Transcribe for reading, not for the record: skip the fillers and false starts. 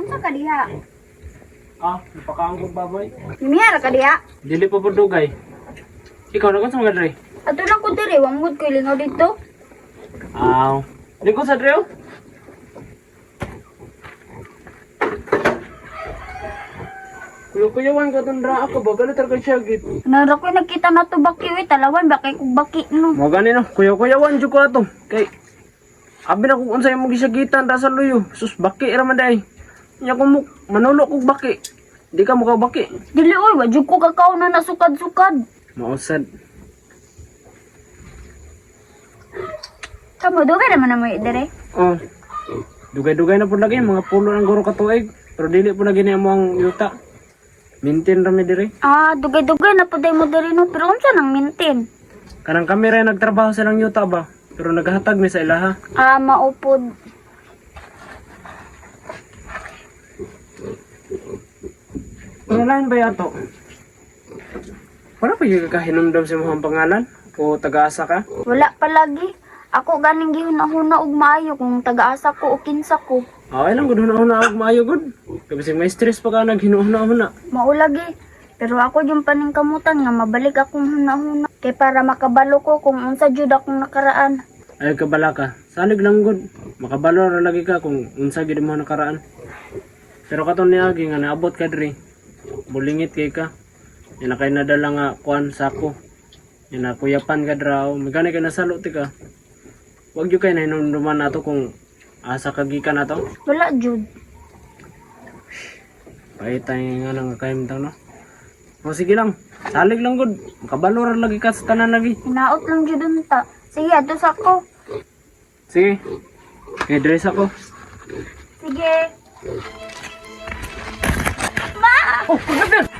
unsa ka diha? Ah, napakaangkong baboy. Mimiyara ka diha? Dili pa po dugay. Ikaw na sa mga dre. Ato lang ko diri, wamod ko lingaw dito. Aw. Lingkod sa dre oh. Kuya-kuyawan ka itong dra ako ba? Galit ka siya git. Nara ko nakita na to baki uy, talawan bakay kog baki no. Mga gani no, kuya-kuyawan dyan ko ato. Kay, abi na kung unsay mong gisagitan ra sa luyo. Sus, baki raman day. Nya ko mo, manulo kog baki. Di ka mukha baki. Dili uy, wa jud ko kakao na nasukad-sukad. Mausad. Kamu dugay naman na mo dire. Oh. Dugay-dugay na po lagi, mga pulo ng guro katuig. Pero dili po lagi niya mo ang yuta. Mintin rami diri. Ah, dugay-dugay na puday mo diri no, pero unsa nang maintain? Kanang kami rin nagtrabaho silang yuta ba? Pero naghahatag mi sa ilaha. Ah, maupod. Pangalan ba yato? Wala pa yung kahinumdam sa mga pangalan? O taga-asa ka? Wala pa lagi. Ako ganing gihuna-huna og maayo kung taga-asa ko o kinsa ko. Okay lang, gud na ako maayo gud. Kasi may stress pa ka naghinuhuna-huna. Maulagi. Pero ako yung paningkamutan nga mabalik akong huna-huna. Kay para makabalo ko kung unsa jud akong nakaraan. Ay kabala ka. Salig lang gud. Makabalo ra lagi ka kung unsa gid mo nakaraan. Pero katon niagi nga naabot ka diri. Bulingit kay ka. Ina kay nadala nga kuan sako. Ina kuyapan ka draw. Magani ka nasalo ti ka. Wag jud kay nahinumduman nato kung asa kagikan na to. Wala jud. Pahitay nga lang kahimtang no. O sige lang. Salig lang gud. Makabalo ra lagi ka sa tanan lagi. Hinaot lang jud unta. Sige, ato sa ko. Sige. Okay, dress ako. Sige. Oh, pagkabir!